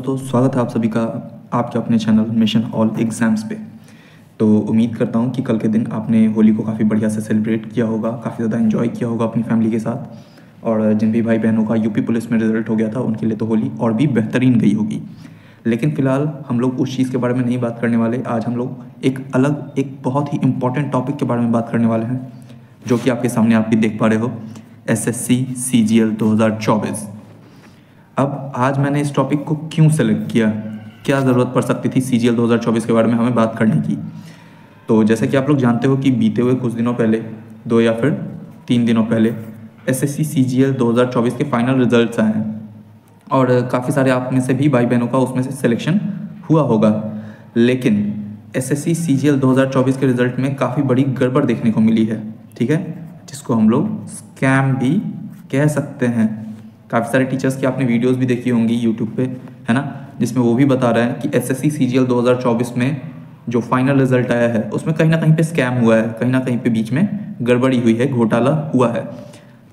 तो स्वागत है आप सभी का आपके अपने चैनल मिशन ऑल एग्ज़ाम्स पे। तो उम्मीद करता हूँ कि कल के दिन आपने होली को काफ़ी बढ़िया से सेलिब्रेट किया होगा, काफ़ी ज़्यादा एंजॉय किया होगा अपनी फैमिली के साथ। और जिन भी भाई बहनों का यूपी पुलिस में रिजल्ट हो गया था उनके लिए तो होली और भी बेहतरीन गई होगी। लेकिन फ़िलहाल हम लोग उस चीज़ के बारे में नहीं बात करने वाले। आज हम लोग एक बहुत ही इम्पॉर्टेंट टॉपिक के बारे में बात करने वाले हैं, जो कि आपके सामने आप भी देख पा रहे हो, SSC CGL 2024। अब आज मैंने इस टॉपिक को क्यों सेलेक्ट किया, क्या ज़रूरत पड़ सकती थी CGL 2024 के बारे में हमें बात करने की। तो जैसे कि आप लोग जानते हो कि बीते हुए कुछ दिनों पहले, 2 या फिर 3 दिनों पहले SSC CGL 2024 के फाइनल रिजल्ट्स आए हैं और काफ़ी सारे आप में से भी भाई बहनों का उसमें से सिलेक्शन हुआ होगा। लेकिन SSC CGL 2024 के रिज़ल्ट में काफ़ी बड़ी गड़बड़ देखने को मिली है, ठीक है, जिसको हम लोग स्कैम भी कह सकते हैं। काफ़ी सारे टीचर्स की आपने वीडियोस भी देखी होंगी यूट्यूब पे, है ना, जिसमें वो भी बता रहे हैं कि SSC CGL 2024 में जो फाइनल रिजल्ट आया है उसमें कहीं ना कहीं पे स्कैम हुआ है, कहीं ना कहीं पे बीच में गड़बड़ी हुई है, घोटाला हुआ है।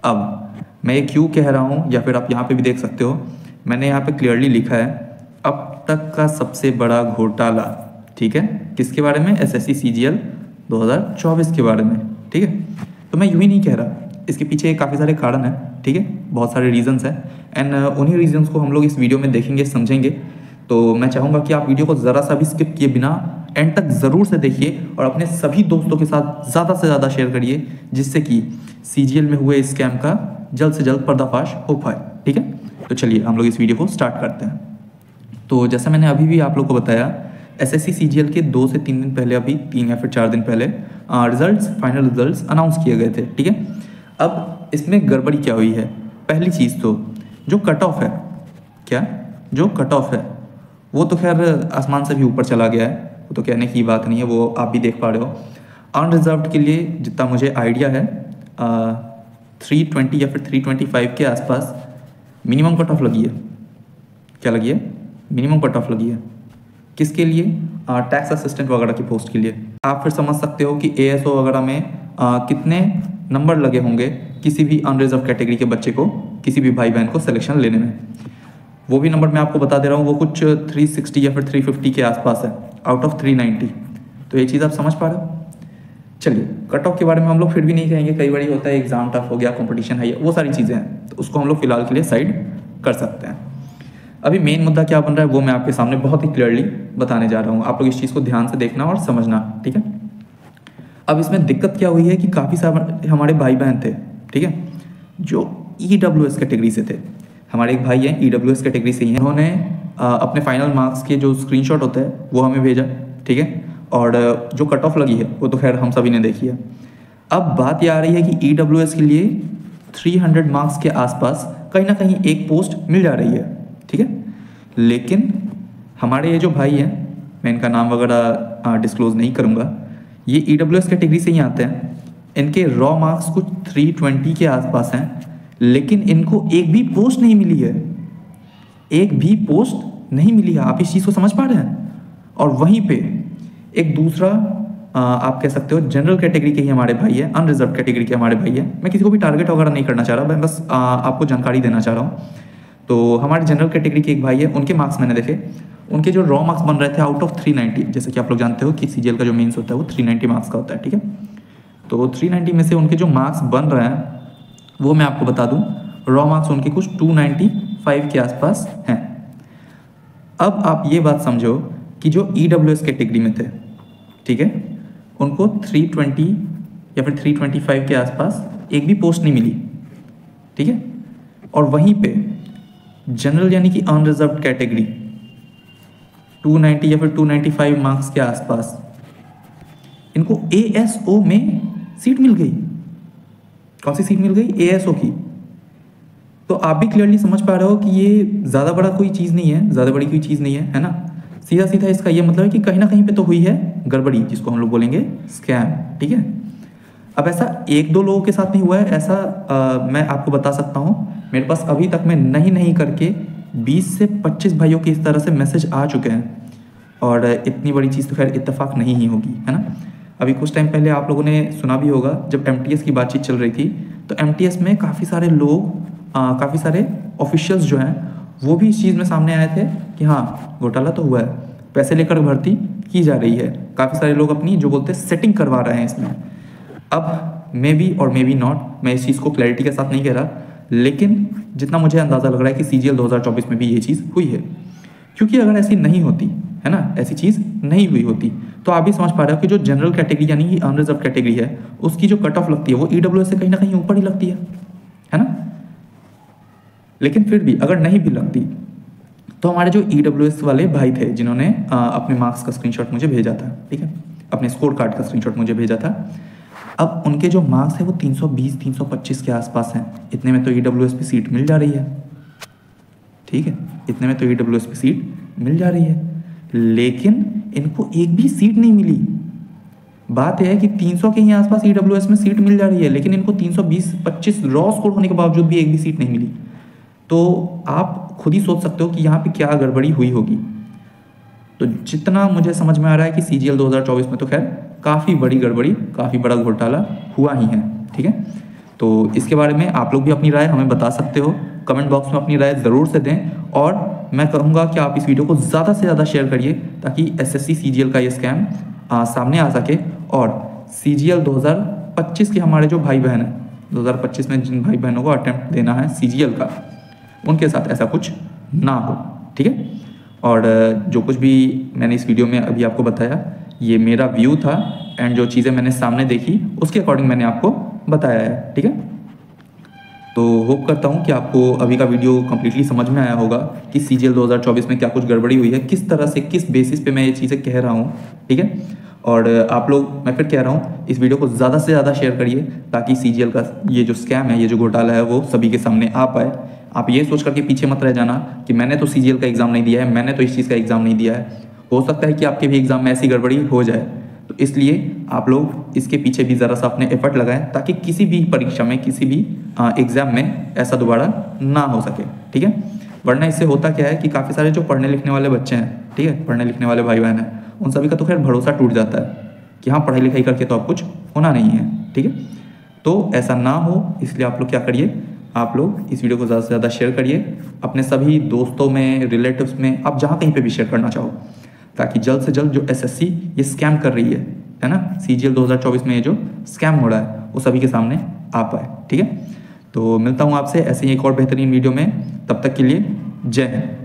अब मैं ये क्यों कह रहा हूँ, या फिर आप यहाँ पे भी देख सकते हो, मैंने यहाँ पे क्लियरली लिखा है अब तक का सबसे बड़ा घोटाला, ठीक है, किसके बारे में, SSC CGL 2024 के बारे में, ठीक है। तो मैं यूँ ही नहीं कह रहा, इसके पीछे काफ़ी सारे कारण हैं, ठीक है, बहुत सारे रीजंस हैं एंड उन्हीं रीजंस को हम लोग इस वीडियो में देखेंगे, समझेंगे। तो मैं चाहूँगा कि आप वीडियो को ज़रा सा भी स्किप किए बिना एंड तक ज़रूर से देखिए और अपने सभी दोस्तों के साथ ज़्यादा से ज़्यादा शेयर करिए, जिससे कि CGL में हुए स्कैम का जल्द से जल्द पर्दाफाश हो पाए, ठीक है। तो चलिए हम लोग इस वीडियो को स्टार्ट करते हैं। तो जैसा मैंने अभी भी आप लोग को बताया, SSC CGL के 2 से 3 दिन पहले, अभी 3 या फिर 4 दिन पहले फाइनल रिजल्ट्स अनाउंस किए गए थे, ठीक है। अब इसमें गड़बड़ी क्या हुई है, पहली चीज़ तो जो कट ऑफ है, क्या जो कट ऑफ है वो तो खैर आसमान से भी ऊपर चला गया है, वो तो कहने की बात नहीं है, वो आप भी देख पा रहे हो। अनरिजर्व्ड के लिए जितना मुझे आइडिया है 320 या फिर 325 के आसपास मिनिमम कट ऑफ लगी है। क्या लगी है, मिनिमम कट ऑफ लगी है, किसके लिए, टैक्स असिस्टेंट वगैरह की पोस्ट के लिए। आप फिर समझ सकते हो कि ASO वगैरह में कितने नंबर लगे होंगे किसी भी अनरिजर्व कैटेगरी के बच्चे को, किसी भी भाई बहन को सिलेक्शन लेने में। वो भी नंबर मैं आपको बता दे रहा हूँ, वो कुछ 360 या फिर 350 के आसपास है आउट ऑफ 390। तो ये चीज़ आप समझ पा रहे हो। चलिए, कट ऑफ के बारे में हम लोग फिर भी नहीं कहेंगे, कई बार होता है एग्जाम टफ हो गया, कंपटीशन है, वो सारी चीज़ें हैं, तो उसको हम लोग फिलहाल के लिए साइड कर सकते हैं। अभी मेन मुद्दा क्या बन रहा है वो मैं आपके सामने बहुत ही क्लियरली बताने जा रहा हूँ, आप लोग इस चीज़ को ध्यान से देखना और समझना, ठीक है। अब इसमें दिक्कत क्या हुई है कि काफ़ी सारे हमारे भाई बहन थे, ठीक है, जो EWS कैटेगरी से थे। हमारे एक भाई हैं EWS कैटेगरी से ही हैं, उन्होंने अपने फाइनल मार्क्स के जो स्क्रीनशॉट होता है वो हमें भेजा, ठीक है, और जो कट ऑफ लगी है वो तो खैर हम सभी ने देखी है। अब बात ये आ रही है कि EWS के लिए 300 मार्क्स के आसपास कहीं ना कहीं एक पोस्ट मिल जा रही है, ठीक है। लेकिन हमारे ये जो भाई हैं, मैं इनका नाम वगैरह डिस्क्लोज नहीं करूँगा, ये EWS कैटेगरी से ही आते हैं, इनके रॉ मार्क्स कुछ 320 के आसपास हैं, लेकिन इनको एक भी पोस्ट नहीं मिली है, एक भी पोस्ट नहीं मिली है। आप इस चीज़ को समझ पा रहे हैं। और वहीं पे एक दूसरा आप कह सकते हो जनरल कैटेगरी के ही हमारे भाई है, अनरिजर्व कैटेगरी के हमारे भाई है। मैं किसी को भी टारगेट वगैरह नहीं करना चाह रहा, मैं बस आपको जानकारी देना चाह रहा हूँ। तो हमारे जनरल कैटेगरी के एक भाई है, उनके मार्क्स मैंने देखे, उनके जो रॉ मार्क्स बन रहे थे आउट ऑफ 390, जैसे कि आप लोग जानते हो कि CGL का जो मेंस होता है वो 390 मार्क्स का होता है, ठीक है। तो 390 में से उनके जो मार्क्स बन रहे हैं वो मैं आपको बता दूं, रॉ मार्क्स उनके कुछ 295 के आसपास हैं। अब आप ये बात समझो कि जो EWS कैटेगरी में थे, ठीक है, उनको 320 या फिर 325 के आसपास एक भी पोस्ट नहीं मिली, ठीक है। और वहीं पे जनरल यानी कि अनरिजर्व्ड कैटेगरी 290 या फिर 295 मार्क्स के आसपास इनको ASO में सीट मिल गई। कौन सी सीट मिल गई, ASO की। तो आप भी क्लियरली समझ पा रहे हो कि ये ज़्यादा बड़ा कोई चीज़ नहीं है, ज़्यादा बड़ी कोई चीज़ नहीं है ना। सीधा सीधा इसका ये मतलब है कि कहीं ना कहीं पे तो हुई है गड़बड़ी, जिसको हम लोग बोलेंगे स्कैम, ठीक है। अब ऐसा 1-2 लोगों के साथ नहीं हुआ है, ऐसा मैं आपको बता सकता हूँ, मेरे पास अभी तक में नहीं करके 20 से 25 भाइयों के इस तरह से मैसेज आ चुके हैं। और इतनी बड़ी चीज़ तो खैर इत्तेफाक नहीं ही होगी, है ना। अभी कुछ टाइम पहले आप लोगों ने सुना भी होगा, जब MTS की बातचीत चल रही थी, तो MTS में काफ़ी सारे लोग, काफ़ी सारे ऑफिशियल्स जो हैं वो भी इस चीज़ में सामने आए थे कि हाँ घोटाला तो हुआ है, पैसे लेकर भर्ती की जा रही है, काफ़ी सारे लोग अपनी जो बोलते हैं सेटिंग करवा रहे हैं इसमें। अब मे बी और मे बी नॉट, मैं इस चीज़ को क्लैरिटी के साथ नहीं कह रहा, लेकिन जितना मुझे अंदाज़ा लग रहा है कि CGL 2024 में भी ये चीज़ हुई है। क्योंकि अगर ऐसी नहीं होती है ना, ऐसी चीज़ नहीं हुई होती, तो आप भी समझ पा रहे हो कि जो जनरल कैटेगरी यानी कि अनरिजर्व कैटेगरी है, उसकी जो कट ऑफ लगती है वो EWS से कहीं ना कहीं ऊपर ही लगती है ना। लेकिन फिर भी अगर नहीं भी लगती तो हमारे जो EWS वाले भाई थे जिन्होंने अपने मार्क्स का स्क्रीनशॉट मुझे भेजा था, ठीक है, अपने स्कोर कार्ड का स्क्रीनशॉट मुझे भेजा था, अब उनके जो मार्क्स है वो 320-325 के आसपास हैं। इतने में तो EWS पे सीट मिल जा रही है, ठीक है, इतने में तो EWS पे सीट मिल जा रही है, लेकिन इनको एक भी सीट नहीं मिली। बात यह है कि 300 के ही आसपास EWS में सीट मिल जा रही है, लेकिन इनको 320-25 रॉ स्कोर होने के बावजूद भी एक भी सीट नहीं मिली। तो आप खुद ही सोच सकते हो कि यहाँ पे क्या गड़बड़ी हुई होगी। तो जितना मुझे समझ में आ रहा है कि CGL 2024 में तो खैर काफ़ी बड़ी गड़बड़ी, काफ़ी बड़ा घोटाला हुआ ही है, ठीक है। तो इसके बारे में आप लोग भी अपनी राय हमें बता सकते हो, कमेंट बॉक्स में अपनी राय ज़रूर से दें, और मैं कहूँगा कि आप इस वीडियो को ज़्यादा से ज़्यादा शेयर करिए ताकि SSC CGL का ये स्कैम सामने आ सके, और CGL 2025 के हमारे जो भाई बहन हैं, 2025 में जिन भाई बहनों को अटेम्प्ट देना है CGL का, उनके साथ ऐसा कुछ ना हो, ठीक है। और जो कुछ भी मैंने इस वीडियो में अभी आपको बताया ये मेरा व्यू था, एंड जो चीज़ें मैंने सामने देखी उसके अकॉर्डिंग मैंने आपको बताया है, ठीक है। तो होप करता हूँ कि आपको अभी का वीडियो कम्प्लीटली समझ में आया होगा कि CGL 2024 में क्या कुछ गड़बड़ी हुई है, किस तरह से, किस बेसिस पे मैं ये चीज़ें कह रहा हूँ, ठीक है। और आप लोग, मैं फिर कह रहा हूँ, इस वीडियो को ज़्यादा से ज़्यादा शेयर करिए ताकि CGL का ये जो स्कैम है, ये जो घोटाला है, वो सभी के सामने आ पाए। आप ये सोच करके पीछे मत रह जाना कि मैंने तो CGL का एग्ज़ाम नहीं दिया है, मैंने तो इस चीज़ का एग्ज़ाम नहीं दिया है। हो सकता है कि आपके भी एग्ज़ाम में ऐसी गड़बड़ी हो जाए, तो इसलिए आप लोग इसके पीछे भी ज़रा सा अपने एफर्ट लगाएं ताकि किसी भी परीक्षा में, किसी भी एग्ज़ाम में ऐसा दोबारा ना हो सके, ठीक है। वरना इससे होता क्या है कि काफ़ी सारे जो पढ़ने लिखने वाले बच्चे हैं, ठीक है, पढ़ने लिखने वाले भाई बहन हैं, उन सभी का तो खैर भरोसा टूट जाता है कि हाँ पढ़ाई लिखाई करके तो अब कुछ होना नहीं है, ठीक है। तो ऐसा ना हो, इसलिए आप लोग क्या करिए, आप लोग इस वीडियो को ज़्यादा से ज़्यादा शेयर करिए अपने सभी दोस्तों में, रिलेटिव्स में, आप जहाँ कहीं पे भी शेयर करना चाहो, ताकि जल्द से जल्द जो SSC ये स्कैम कर रही है ना, CGL 2024 में ये जो स्कैम हो रहा है वो सभी के सामने आ पाए, ठीक है। तो मिलता हूँ आपसे ऐसे ही एक और बेहतरीन वीडियो में, तब तक के लिए जय हिंद।